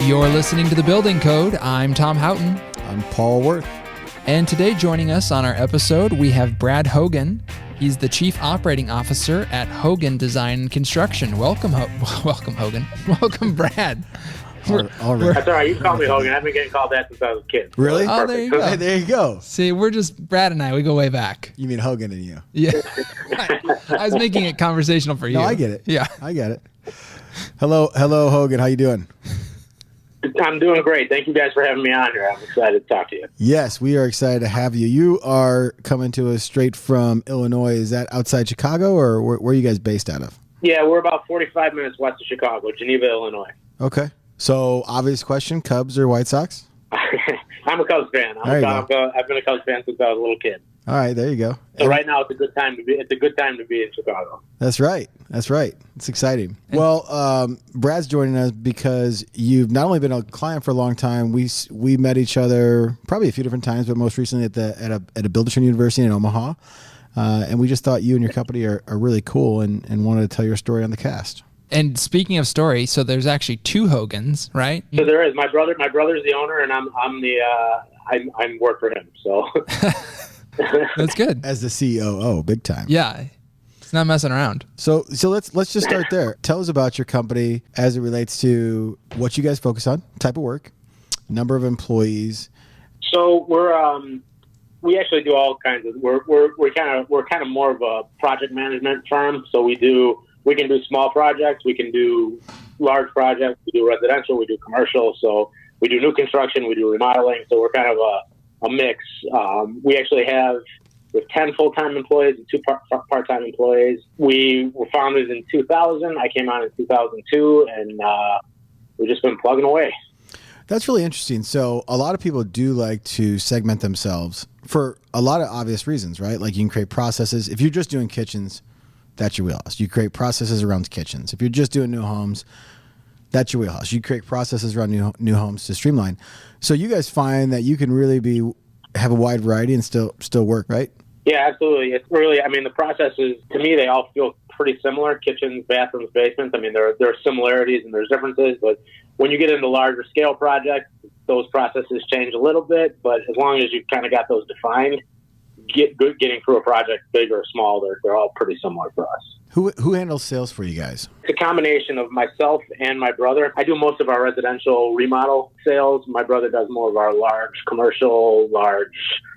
You're listening to The Building Code. I'm Tom Houghton. I'm Paul Worth. And today joining us on our episode, we have Brad Hogan. He's the Chief Operating Officer at Hogan Design and Construction. Welcome, welcome, Hogan. Welcome, Brad. All right. That's all right. You can call me Hogan. I've been getting called that since I was a kid. Really? Oh, there you go. Hey, there you go. See, we're just, Brad and I, we go way back. You mean Hogan and you? Yeah. I was making it conversational for you. No, I get it. Yeah. I get it. Hello, Hogan. How you doing? I'm doing great. Thank you guys for having me on here. I'm excited to talk to you. Yes, we are excited to have you. You are coming to us straight from Illinois. Is that outside Chicago, or where are you guys based out of? Yeah, we're about 45 minutes west of Chicago, Geneva, Illinois. Okay. So, obvious question, Cubs or White Sox? I'm a Cubs fan. I've been a Cubs fan since I was a little kid. All right, there you go. So right now it's a good time to be. It's a good time to be in Chicago. That's right. It's exciting. Well, Brad's joining us because you've not only been a client for a long time. We met each other probably a few different times, but most recently at a Buildertrend University in Omaha, and we just thought you and your company are really cool and wanted to tell your story on the cast. And speaking of story, so there's actually two Hogans, right? So there is. My brother's the owner, and I'm work for him. So. That's good. As the COO, big time. Yeah. It's not messing around. So let's just start there. Tell us about your company as it relates to what you guys focus on, type of work, number of employees. So we actually do all kinds of. We're kind of more of a project management firm. So we can do small projects, we can do large projects, we do residential, we do commercial. So we do new construction, we do remodeling. So we're kind of a mix. We actually have 10 full-time employees and 2 part-time employees. We were founded in 2000. I came on in 2002, and we've just been plugging away. That's really interesting. So a lot of people do like to segment themselves for a lot of obvious reasons, right? Like you can create processes. If you're just doing kitchens, that's your wheelhouse. You create processes around kitchens. If you're just doing new homes, that's your wheelhouse. You create processes around new homes to streamline. So you guys find that you can really have a wide variety and still work, right? Yeah, absolutely. It's really, the processes, to me, they all feel pretty similar. Kitchens, bathrooms, basements. There are similarities and there's differences, but when you get into larger scale projects, those processes change a little bit, but as long as you've kind of got those defined, getting through a project, big or small, they're all pretty similar for us. Who handles sales for you guys? It's a combination of myself and my brother. I do most of our residential remodel sales. My brother does more of our large commercial, large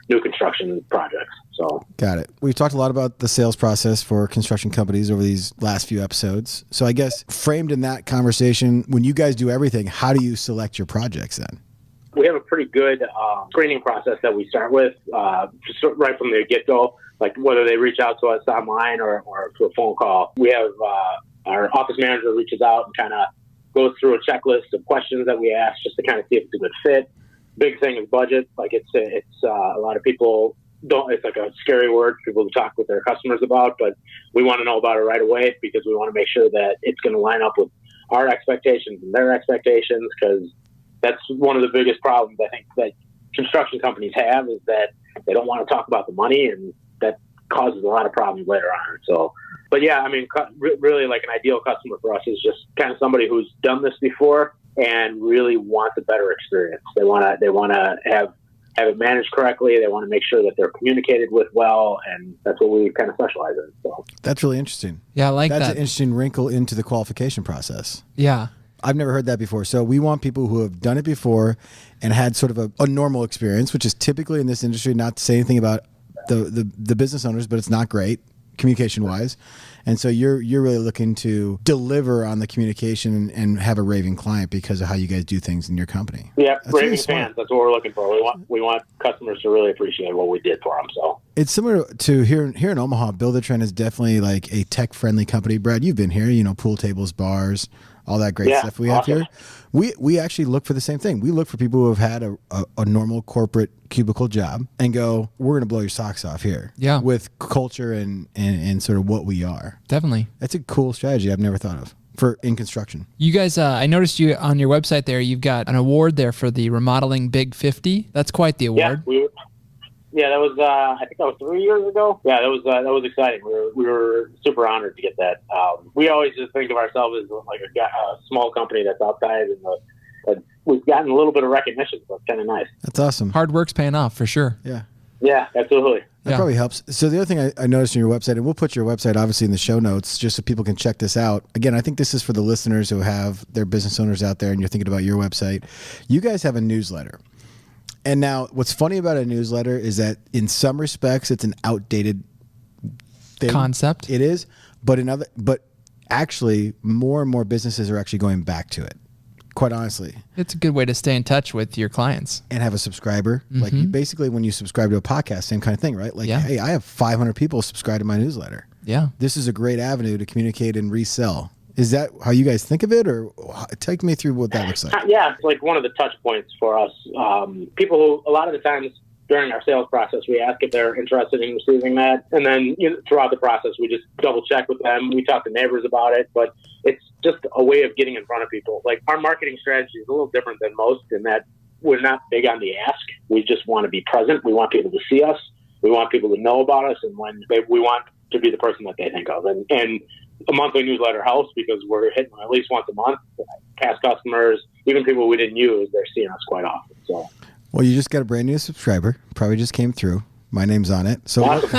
new construction projects. So got it. We've talked a lot about the sales process for construction companies over these last few episodes. So I guess framed in that conversation, when you guys do everything, how do you select your projects then? We have a pretty good screening process that we start with just right from the get-go, like whether they reach out to us online or through a phone call. We have our office manager reaches out and kind of goes through a checklist of questions that we ask just to kind of see if it's a good fit. Big thing is budget. Like it's a lot of people don't. It's like a scary word for people to talk with their customers about, but we want to know about it right away because we want to make sure that it's going to line up with our expectations and their expectations, because that's one of the biggest problems I think that construction companies have, is that they don't want to talk about the money, and that causes a lot of problems later on. So, but yeah, really like an ideal customer for us is just kind of somebody who's done this before and really wants a better experience. They want to have it managed correctly. They want to make sure that they're communicated with well, and that's what we kind of specialize in. So that's really interesting. Yeah, I like that. That's an interesting wrinkle into the qualification process. Yeah. I've never heard that before. So we want people who have done it before and had sort of a normal experience, which is typically in this industry, not to say anything about the business owners, but it's not great communication wise. And so you're really looking to deliver on the communication and have a raving client because of how you guys do things in your company. Yeah, that's raving really fans. That's what we're looking for. We want customers to really appreciate what we did for them. So it's similar to here in Omaha. Buildertrend is definitely like a tech friendly company. Brad, you've been here. Pool tables, bars, all that great stuff we have here. We actually look for the same thing. We look for people who have had a normal corporate cubicle job and go, we're going to blow your socks off here. Yeah. With culture and sort of what we are. Definitely. That's a cool strategy I've never thought of in construction. You guys, I noticed you on your website there, you've got an award there for the Remodeling Big 50. That's quite the award. Yeah, that was I think that was 3 years ago. Yeah, that was exciting. We were super honored to get that. We always just think of ourselves as like a small company that's outside, but we've gotten a little bit of recognition, so it's kind of nice. That's awesome. Hard work's paying off for sure. Yeah. Yeah, absolutely. That probably helps. So the other thing I noticed on your website, and we'll put your website obviously in the show notes just so people can check this out. Again, I think this is for the listeners who have their business owners out there and you're thinking about your website. You guys have a newsletter. And now what's funny about a newsletter is that in some respects it's an outdated thing. Concept. It is, but actually more and more businesses are actually going back to it. Quite honestly, it's a good way to stay in touch with your clients and have a subscriber. Like you basically, when you subscribe to a podcast, same kind of thing, right? Like, hey, I have 500 people subscribe to my newsletter. Yeah. This is a great avenue to communicate and resell. Is that how you guys think of it, or take me through what that looks like? Yeah, it's like one of the touch points for us. People who, a lot of the times during our sales process, we ask if they're interested in receiving that. And then throughout the process, we just double check with them. We talk to neighbors about it, but it's just a way of getting in front of people. Like, our marketing strategy is a little different than most in that we're not big on the ask. We just want to be present. We want people to see us. We want people to know about us. And we want to be the person that they think of. And a monthly newsletter helps because we're hitting at least once a month. Past customers, even people we didn't use, they're seeing us quite often. So. Well, you just got a brand new subscriber. Probably just came through. My name's on it. So, what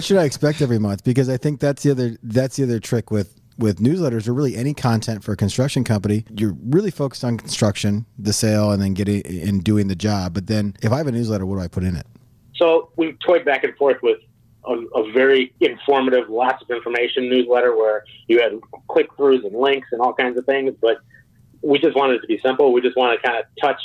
should I expect every month? Because I think that's the other trick with newsletters, or really any content for a construction company. You're really focused on construction, the sale, and then getting and doing the job. But then, if I have a newsletter, what do I put in it? So we've toyed back and forth with a very informative, lots of information newsletter where you had click-throughs and links and all kinds of things, but we just wanted it to be simple. We just want to kind of touch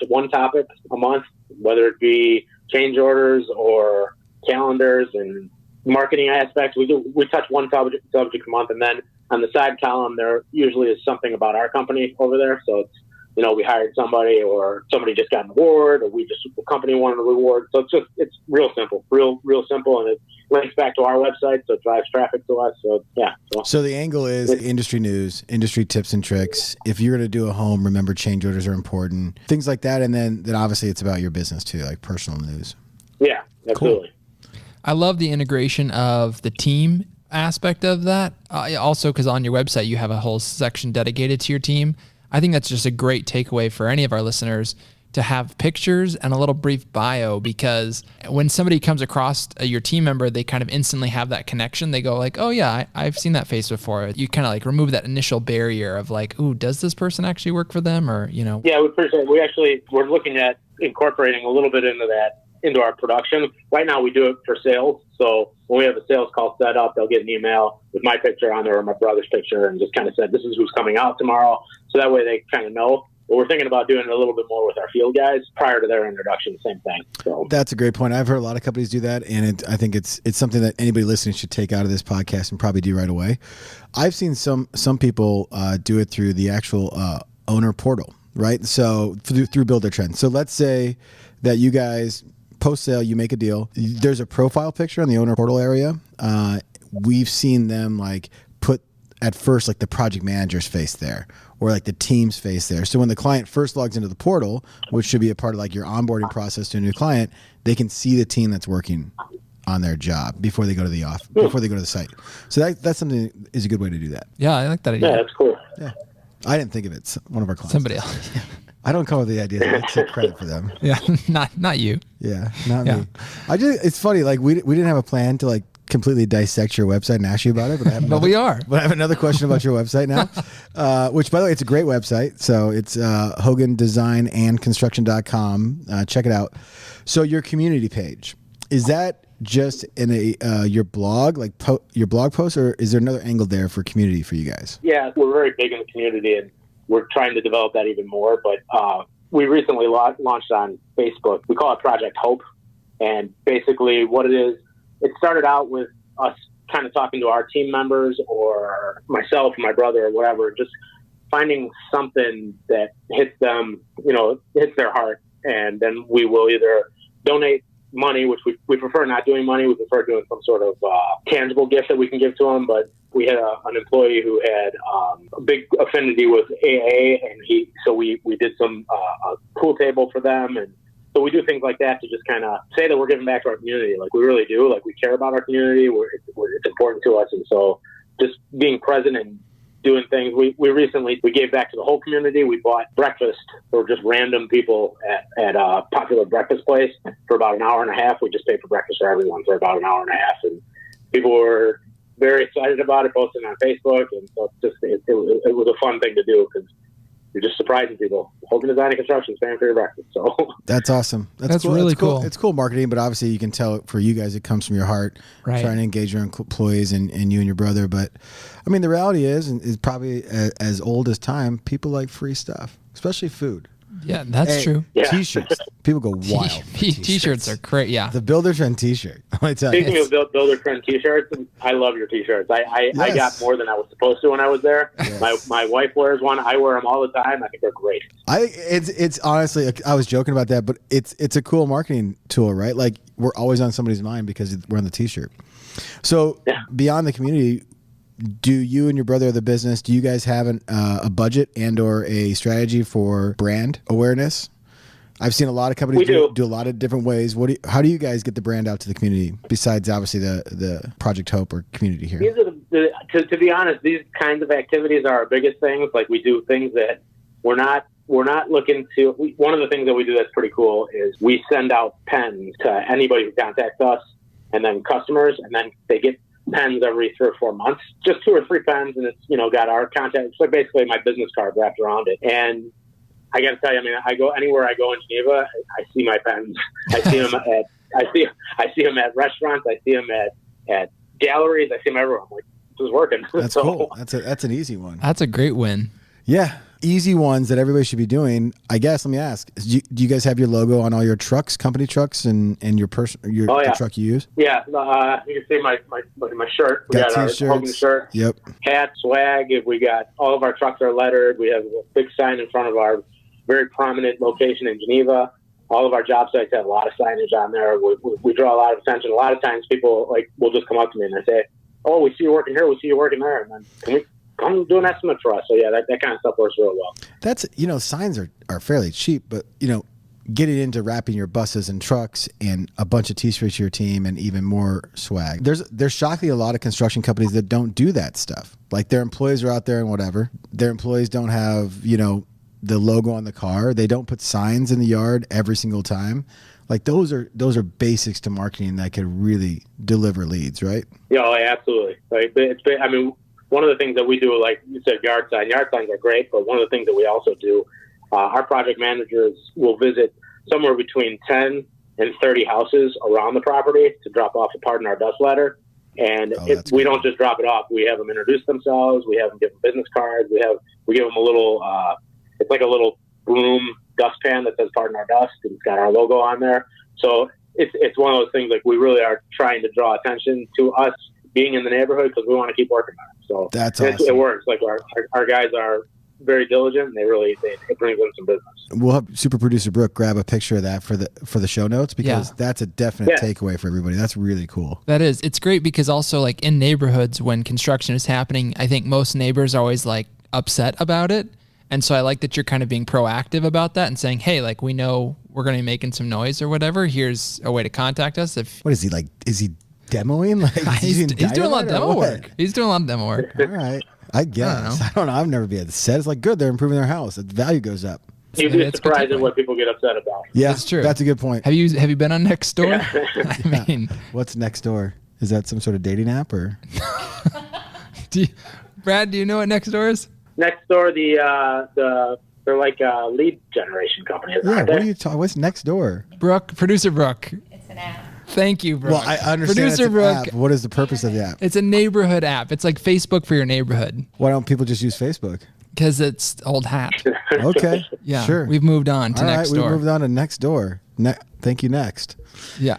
one topic a month, whether it be change orders or calendars and marketing aspects. We touch one subject a month, and then on the side column, there usually is something about our company over there. So it's, we hired somebody, or somebody just got an award, or the company won an award. So it's real simple, real simple. And it links back to our website, so it drives traffic to us. So yeah. So the angle is industry news, industry tips and tricks. If you're going to do a home, remember change orders are important, things like that. And then obviously it's about your business too, like personal news. Yeah, absolutely. Cool. I love the integration of the team aspect of that. Also, because on your website, you have a whole section dedicated to your team. I think that's just a great takeaway for any of our listeners to have pictures and a little brief bio, because when somebody comes across your team member, they kind of instantly have that connection. They go like, oh yeah, I've seen that face before. You kind of like remove that initial barrier of like, ooh, does this person actually work for them? Or, Yeah, we appreciate it. We're looking at incorporating a little bit into our production. Right now we do it for sales. So when we have a sales call set up, they'll get an email with my picture on there or my brother's picture and just kind of said, this is who's coming out tomorrow. So that way they kind of know. But we're thinking about doing it a little bit more with our field guys prior to their introduction. Same thing. So that's a great point. I've heard a lot of companies do that, and I think it's something that anybody listening should take out of this podcast and probably do right away. I've seen some people do it through the actual owner portal, right? So through Buildertrend. So let's say that you guys post sale, you make a deal. There's a profile picture on the owner portal area. We've seen them like put at first like the project manager's face there, or like the team's face there. So when the client first logs into the portal, which should be a part of like your onboarding process to a new client, they can see the team that's working on their job before they go to the before they go to the site. So that's something that is a good way to do that. Yeah, I like that idea. Yeah, that's cool. Yeah, I didn't think of it. One of our clients. Somebody else. I don't come up with the ideas. I take credit for them. Yeah, not you. Yeah, not me. It's funny. Like we didn't have a plan to like completely dissect your website and ask you about it, but I have but we are. But I have another question about your website now, which by the way, it's a great website. So it's Hogan Design and Construction.com. Check it out. So your community page, is that just in your blog, like your blog post, or is there another angle there for community for you guys? Yeah, we're very big in the community, and we're trying to develop that even more. But we recently launched on Facebook. We call it Project Hope. And basically what it is, it started out with us kind of talking to our team members or myself or my brother or whatever, just finding something that hits them, hits their heart. And then we will either donate money, which we prefer not doing money. We prefer doing some sort of tangible gift that we can give to them. But we had an employee who had a big affinity with AA, and so we did some a pool table for them. And so we do things like that to just kind of say that we're giving back to our community. Like we really do. Like we care about our community. It's important to us. And so just being present and doing things. We recently gave back to the whole community. We bought breakfast for just random people at a popular breakfast place for about an hour and a half. We just paid for breakfast for everyone for about an hour and a half, and people were very excited about it, posting on Facebook, and so it was a fun thing to do because you're just surprising people. Hogan Design and Construction, stand for your breakfast. So that's awesome. That's cool. Really cool. It's cool marketing, but obviously you can tell for you guys it comes from your heart, right? Trying to engage your employees and you and your brother. But I mean, the reality is probably as old as time. People like free stuff, especially food. Yeah, that's true. Yeah. T-shirts. People go wild. T-shirts are great. Yeah. The Buildertrend T-shirt. Speaking of Buildertrend T-shirts, I love your T-shirts. I got more than I was supposed to when I was there. Yes. My wife wears one. I wear them all the time. I think they're great. It's honestly, I was joking about that, but it's a cool marketing tool, right? Like we're always on somebody's mind because we're on the T-shirt. So beyond the community, do you and your brother of the business, do you guys have a budget and or a strategy for brand awareness? I've seen a lot of companies do a lot of different ways. How do you guys get the brand out to the community besides obviously the Project Hope or community here? These are to be honest, these kinds of activities are our biggest things. Like we do things that we're not looking to. One of the things that we do that's pretty cool is we send out pens to anybody who contacts us, and then customers, and then they get pens every 3 or 4 months, just 2 or 3 pens, and it's got our contact. It's like basically my business card wrapped around it. And I got to tell you, I mean, I go anywhere I go in Geneva, I see my pens. I see them I see them at restaurants. I see them at galleries. I see them everywhere. I'm like, this is working. That's cool. That's an easy one. That's a great win. Yeah. Easy ones that everybody should be doing. I guess, let me ask, do you guys have your logo on all your trucks, company trucks, and the truck you use? Yeah. You can see my shirt. We got our Hogan shirt. Yep. Hat, swag. We got all of our trucks are lettered. We have a big sign in front of our very prominent location in Geneva. All of our job sites have a lot of signage on there. We draw a lot of attention. A lot of times people will just come up to me and they say, "Oh, we see you working here. We see you working there. And then can we come do an estimate for us?" So yeah, that kind of stuff works real well. That's, signs are fairly cheap, but getting into wrapping your buses and trucks and a bunch of T-shirts to your team and even more swag. There's shockingly a lot of construction companies that don't do that stuff. Like their employees are out there and whatever. Their employees don't have, the logo on the car. They don't put signs in the yard every single time. Like those are basics to marketing that could really deliver leads, right? Yeah, absolutely. Like I mean, one of the things that we do, like you said, yard signs are great, but one of the things that we also do, our project managers will visit somewhere between 10 and 30 houses around the property to drop off a pardon our dust letter. And we don't just drop it off. We have them introduce themselves. We have them give them business cards. We give them a little, it's like a little broom dustpan that says pardon our dust, and it's got our logo on there. So it's one of those things, like we really are trying to draw attention to us being in the neighborhood because we want to keep working on it. So that's awesome. It works. Like our guys are very diligent, and it brings them some business. We'll have super producer Brooke grab a picture of that for the show notes, because that's a definite takeaway for everybody. That's really cool. That is. It's great because also like in neighborhoods when construction is happening, I think most neighbors are always like upset about it. And so I like that you're kind of being proactive about that and saying, hey, like we know we're going to be making some noise or whatever. Here's a way to contact us. What is he like? Is he demoing? Like he's doing a lot of demo work. He's doing a lot of demo work. All right. I guess. I don't know. I've never been at the set. It's like, good, they're improving their house. The value goes up. You'd be surprised at what people get upset about. Yeah, that's true. That's a good point. Have you been on Nextdoor? I mean, what's Nextdoor? Is that some sort of dating app or? Brad, do you know what Nextdoor is? Nextdoor, they're like a lead generation company. Yeah, what are you talking? What's Nextdoor? Brooke, producer Brooke. It's an app. Thank you, Brooke. Well, I understand Producer it's an Brooke, app. What is the purpose of the app? It's a neighborhood app. It's like Facebook for your neighborhood. Why don't people just use Facebook? Because it's old hat. Okay. Yeah. Sure. We've moved on to Nextdoor. All right, we've moved on to Nextdoor. Thank you, Next. Yeah.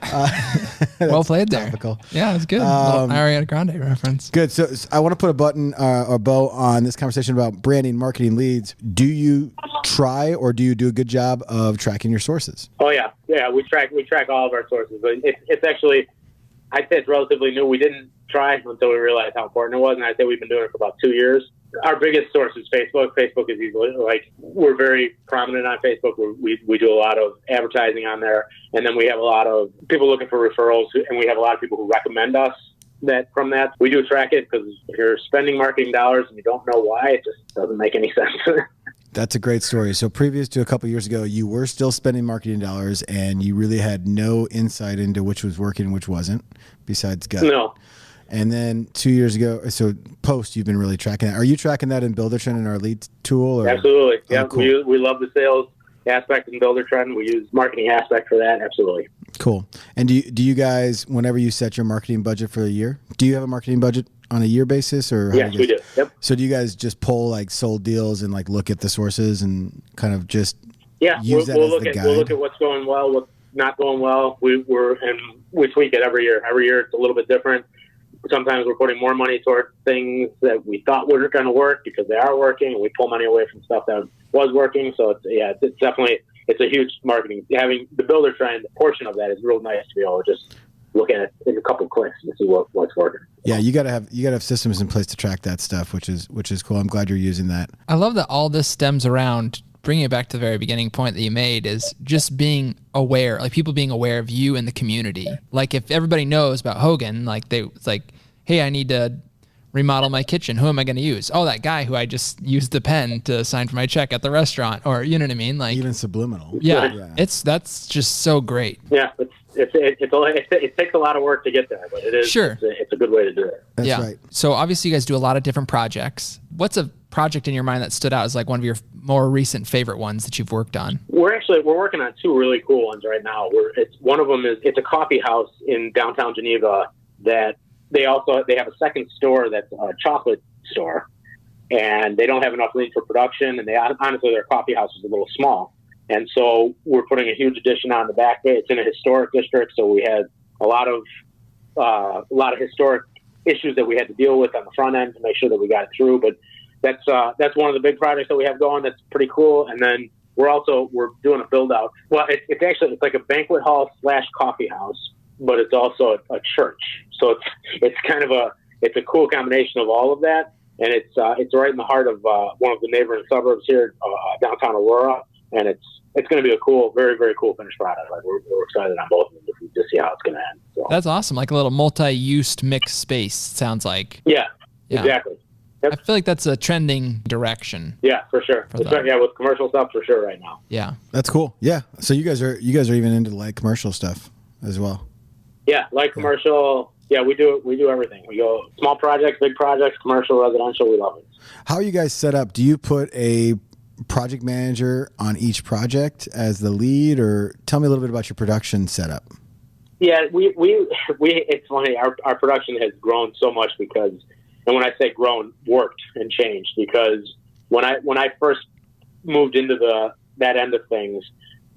Well played there. Topical. Yeah, it was good. Ariana Grande reference. Good. So I want to put a button or bow on this conversation about branding, marketing, leads. Do you try or do you do a good job of tracking your sources? Oh yeah. Yeah, we track all of our sources. But it's actually, I'd say it's relatively new. We didn't try until we realized how important it was, and I'd say we've been doing it for about 2 years. Our biggest source is Facebook. Facebook is easily, we're very prominent on Facebook. We do a lot of advertising on there. And then we have a lot of people looking for referrals, and we have a lot of people who recommend us that from that. We do track it because if you're spending marketing dollars and you don't know why, it just doesn't make any sense. That's a great story. So previous to a couple of years ago, you were still spending marketing dollars and you really had no insight into which was working and which wasn't, besides gut. No. And then 2 years ago, so post, you've been really tracking that. Are you tracking that in Buildertrend in our lead tool? Or? Absolutely. Yeah, cool. we love the sales aspect in Buildertrend. We use marketing aspect for that. Absolutely. Cool. And do you guys, whenever you set your marketing budget for the year, do you have a marketing budget on a year basis, or yes, we do? Yep. So do you guys just pull like sold deals and like look at the sources and kind of just use that we'll as look the at guide? We'll look at what's going well, what's not going well. We tweak it every year. Every year it's a little bit different. Sometimes we're putting more money toward things that we thought weren't going to work because they are working, and we pull money away from stuff that was working. So it's definitely a huge marketing. Having the Buildertrend portion of that is real nice to be able to just look at it in a couple of clicks and see what's working. Yeah, you gotta have systems in place to track that stuff, which is cool. I'm glad you're using that. I love that all this stems around, bringing it back to the very beginning point that you made, is just being aware, like people being aware of you and the community. Like if everybody knows about Hogan, it's like, hey, I need to remodel my kitchen. Who am I going to use? Oh, that guy who I just used the pen to sign for my check at the restaurant, or you know what I mean? Like even subliminal. Yeah. That's just so great. Yeah, it takes a lot of work to get there, but it is. Sure. It's a good way to do it. That's right. So obviously you guys do a lot of different projects. What's a project in your mind that stood out as like one of your more recent favorite ones that you've worked on? We're working on two really cool ones right now. One of them is a coffee house in downtown Geneva that they have a second store that's a chocolate store, and they don't have enough room for production, and honestly their coffee house is a little small. And so we're putting a huge addition on the back. It's in a historic district, so we had a lot of historic issues that we had to deal with on the front end to make sure that we got it through. But that's one of the big projects that we have going. That's pretty cool. And then we're doing a build out. Well, it's like a banquet hall / coffee house, but it's also a church. So it's kind of a cool combination of all of that. And it's right in the heart of one of the neighboring suburbs here, downtown Aurora. And it's going to be a cool, very, very cool finished product. Like we're excited on both of them to see how it's going to end. So. That's awesome. Like a little multi-used mixed space, sounds like. Yeah. Exactly. Yep. I feel like that's a trending direction. Yeah, for sure. With commercial stuff for sure right now. Yeah. That's cool. Yeah. So you guys are even into light commercial stuff as well. Yeah, light commercial. Yeah, we do everything. We go small projects, big projects, commercial, residential. We love it. How are you guys set up? Do you put a project manager on each project as the lead, or tell me a little bit about your production setup? Yeah, we it's funny. Our production has grown so much because, and when I say grown, worked and changed, because when I first moved into that end of things,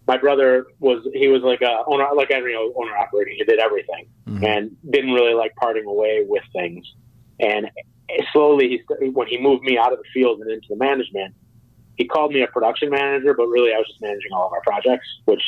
my brother was like a owner, like every owner operating. He did everything and didn't really like parting away with things. And slowly, when he moved me out of the field and into the management, he called me a production manager, but really I was just managing all of our projects, which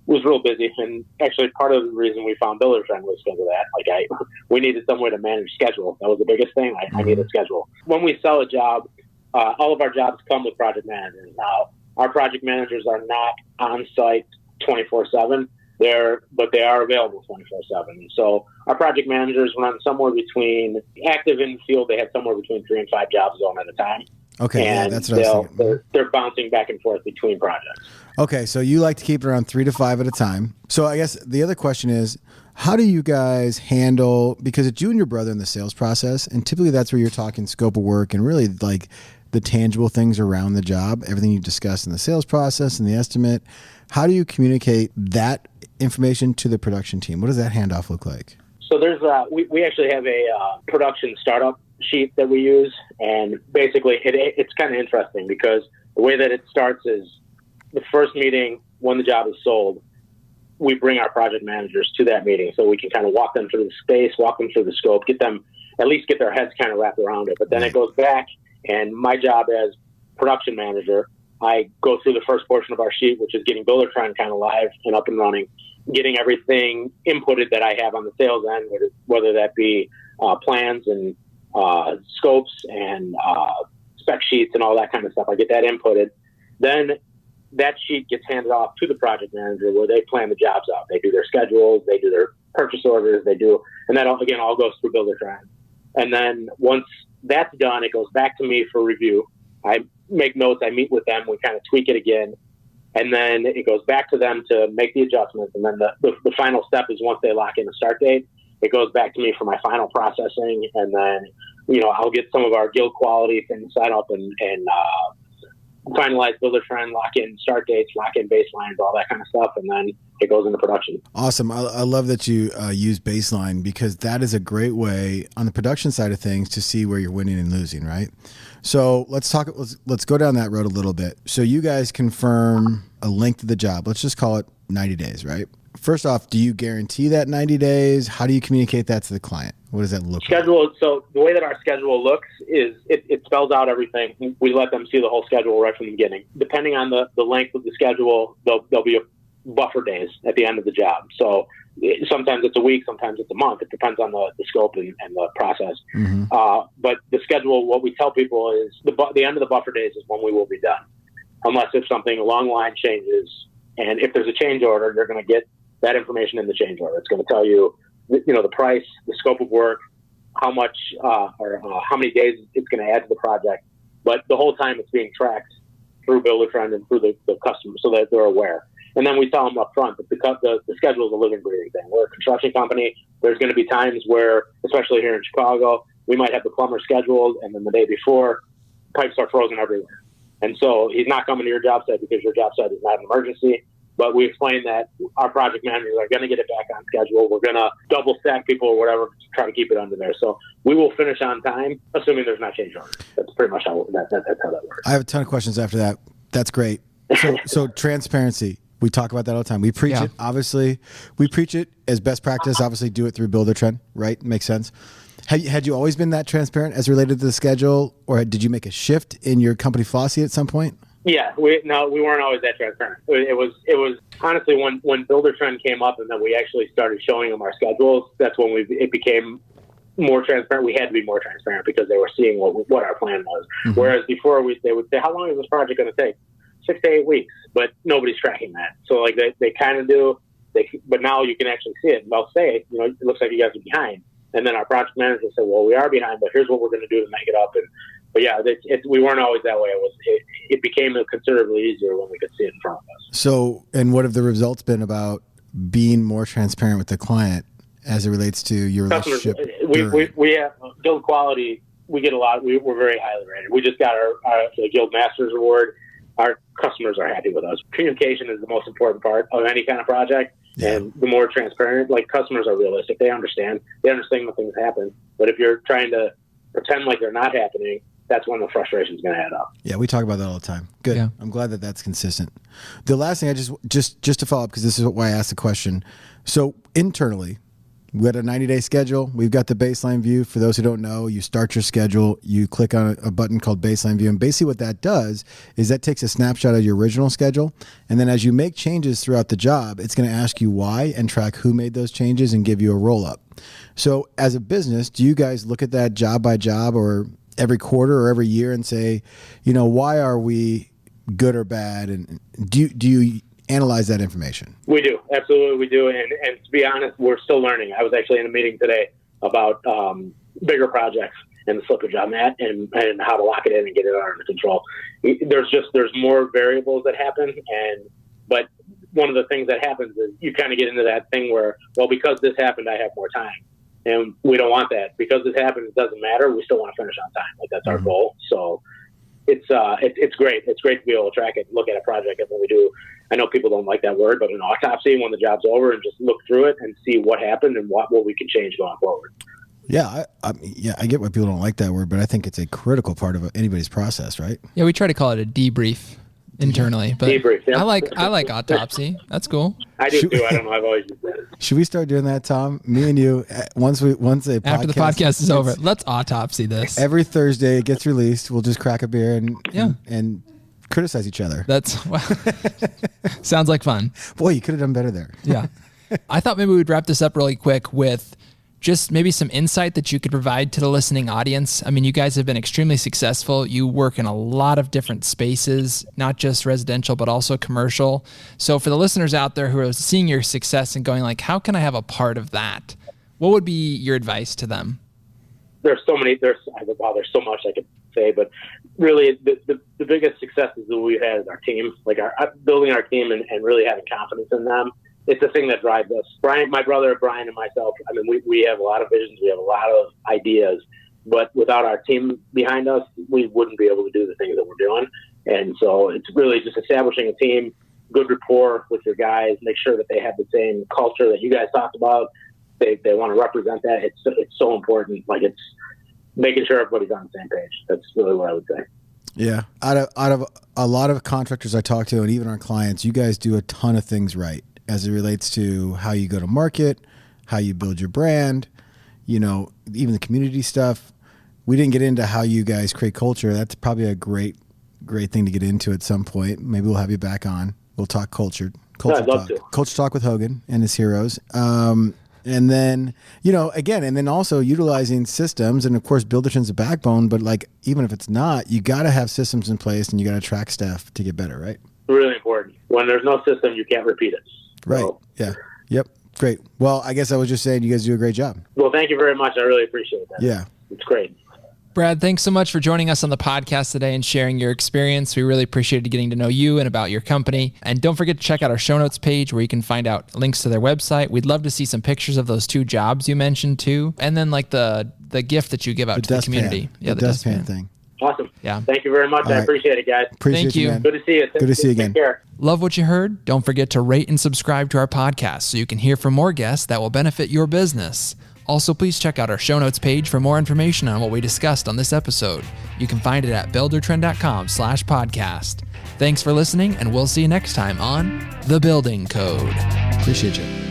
was real busy. And actually part of the reason we found Buildertrend was because of that. Like we needed some way to manage schedule. That was the biggest thing. I needed a schedule. When we sell a job, all of our jobs come with project managers. Now, our project managers are not on site 24/7. But they are available 24/7. So our project managers run somewhere between active in the field. They have somewhere between 3 and 5 jobs going at a time. Okay, and that's what I was thinking. They're bouncing back and forth between projects. Okay, so you like to keep it around 3 to 5 at a time. So I guess the other question is, how do you guys handle, because it's you and your brother in the sales process, and typically that's where you're talking scope of work and really like the tangible things around the job, everything you discussed in the sales process and the estimate. How do you communicate that information to the production team? What does that handoff look like? So there's we actually have a production startup sheet that we use, and basically it's kind of interesting because the way that it starts is the first meeting when the job is sold, we bring our project managers to that meeting so we can kind of walk them through the space, walk them through the scope, at least get their heads kind of wrapped around it. But then it goes back, and my job as production manager, I go through the first portion of our sheet, which is getting Buildertrend kind of live and up and running, getting everything inputted that I have on the sales end, whether that be plans and scopes and spec sheets and all that kind of stuff. I get that inputted. Then that sheet gets handed off to the project manager where they plan the jobs out. They do their schedules, they do their purchase orders, they do, and that all goes through Buildertrend. And then once that's done, it goes back to me for review. I make notes, I meet with them, we kind of tweak it again, and then it goes back to them to make the adjustments. And then the final step is once they lock in a start date, it goes back to me for my final processing. And then, I'll get some of our guild quality things set up and finalize Buildertrend, lock in start dates, lock in baselines, all that kind of stuff, and then it goes into production. Awesome. I love that you use baseline, because that is a great way on the production side of things to see where you're winning and losing, right? So let's go down that road a little bit. So you guys confirm a length of the job. Let's just call it 90 days, right? First off, do you guarantee that 90 days? How do you communicate that to the client? What does that look like? So the way that our schedule looks is it spells out everything. We let them see the whole schedule right from the beginning. Depending on the length of the schedule, there'll be buffer days at the end of the job. So sometimes it's a week, sometimes it's a month. It depends on the scope and the process. Mm-hmm. But the schedule, what we tell people is the end of the buffer days is when we will be done. Unless if something along the line changes, and if there's a change order, you're going to get that information in the change order. It's going to tell you, the price, the scope of work, how much or how many days it's going to add to the project. But the whole time it's being tracked through Buildertrend and through the customer so that they're aware. And then we tell them up front that the schedule is a living, breathing thing. We're a construction company. There's going to be times where, especially here in Chicago, we might have the plumber scheduled, and then the day before, pipes are frozen everywhere. And so he's not coming to your job site because your job site is not an emergency. But we explain that our project managers are going to get it back on schedule. We're going to double stack people or whatever to try to keep it under there. So we will finish on time, assuming there's not change orders. That's pretty much that's how that works. I have a ton of questions after that. That's great. So transparency. We talk about that all the time. We preach it. Obviously, we preach it as best practice. Obviously, do it through Buildertrend, right? Makes sense. Had you always been that transparent as related to the schedule, or did you make a shift in your company philosophy at some point? Yeah, we weren't always that transparent. It was honestly when Buildertrend came up, and then we actually started showing them our schedules. That's when it became more transparent. We had to be more transparent because they were seeing what our plan was. Mm-hmm. Whereas before they would say, "How long is this project going to take?" 6 to 8 weeks, but nobody's tracking that. So like they kind of do. But now you can actually see it. And they'll say, it looks like you guys are behind. And then our project manager will say, well, we are behind, but here's what we're going to do to make it up. But yeah, we weren't always that way. It became considerably easier when we could see it in front of us. So, and what have the results been about being more transparent with the client as it relates to your relationship? We have guild quality. We get a lot. We're very highly rated. We just got our Guild Masters Award. Our customers are happy with us. Communication is the most important part of any kind of project. Yeah. And the more transparent, customers are realistic. They understand when things happen. But if you're trying to pretend like they're not happening, that's when the frustration is going to add up. Yeah, we talk about that all the time. Good. Yeah. I'm glad that that's consistent. The last thing I just to follow up, because this is why I asked the question. So internally, we got a 90-day schedule. We've got the baseline view. For those who don't know, you start your schedule, you click on a button called baseline view. And basically what that does is that takes a snapshot of your original schedule. And then as you make changes throughout the job, it's going to ask you why and track who made those changes and give you a roll-up. So as a business, do you guys look at that job by job or every quarter or every year and say, why are we good or bad? And do you analyze that information? We do. Absolutely, we do. And to be honest, we're still learning. I was actually in a meeting today about bigger projects and the slippage on that and how to lock it in and get it under control. There's more variables that happen. But one of the things that happens is you kind of get into that thing where, well, because this happened, I have more time. And we don't want that. Because this happened, it doesn't matter. We still want to finish on time. That's our goal. So it's great. It's great to be able to track it, look at a project. And when we do, I know people don't like that word, but an autopsy when the job's over and just look through it and see what happened and what we can change going forward. Yeah, I get why people don't like that word, but I think it's a critical part of anybody's process, right? Yeah, we try to call it a debrief internally, but debrief, yeah. I like autopsy. That's cool. I do too. I don't know. I've always used that. Should we start doing that, Tom? Me and you, once the podcast is over, let's autopsy this. Every Thursday it gets released. We'll just crack a beer and criticize each other. Sounds like fun. Boy, you could have done better there. Yeah. I thought maybe we'd wrap this up really quick with just maybe some insight that you could provide to the listening audience. I mean, you guys have been extremely successful. You work in a lot of different spaces, not just residential, but also commercial. So for the listeners out there who are seeing your success and going like, how can I have a part of that? What would be your advice to them? There's so much I could say, but really the biggest successes that we've had is our team, like building our team and really having confidence in them. It's the thing that drives us. Brian, my brother, Brian, and myself, I mean, we have a lot of visions. We have a lot of ideas, but without our team behind us, we wouldn't be able to do the things that we're doing. And so it's really just establishing a team, good rapport with your guys, make sure that they have the same culture that you guys talked about. They want to represent that. It's so important. Like, it's making sure everybody's on the same page. That's really what I would say. Yeah. Out of a lot of contractors I talk to, and even our clients, you guys do a ton of things right as it relates to how you go to market, how you build your brand, even the community stuff. We didn't get into how you guys create culture. That's probably a great thing to get into at some point. Maybe we'll have you back on. We'll talk culture I'd love talk. to. Culture talk with Hogan and his heroes. And then, and then also utilizing systems, and of course, Buildertrend's the backbone, but like, even if it's not, you got to have systems in place and you got to track staff to get better, right? Really important. When there's no system, you can't repeat it. Right. So, yeah. Yep. Great. Well, I guess I was just saying you guys do a great job. Well, thank you very much. I really appreciate that. Yeah. It's great. Brad, thanks so much for joining us on the podcast today and sharing your experience. We really appreciated getting to know you and about your company. And don't forget to check out our show notes page where you can find out links to their website. We'd love to see some pictures of those 2 jobs you mentioned too. And then like the gift that you give out to the community. Yeah, the dustpan thing. Awesome. Yeah. Thank you very much. All I right. appreciate it, guys. Appreciate you, man. Good to see you. Good to see you again. Take care. Love what you heard? Don't forget to rate and subscribe to our podcast so you can hear from more guests that will benefit your business. Also, please check out our show notes page for more information on what we discussed on this episode. You can find it at buildertrend.com/podcast. Thanks for listening, and we'll see you next time on The Building Code. Appreciate you.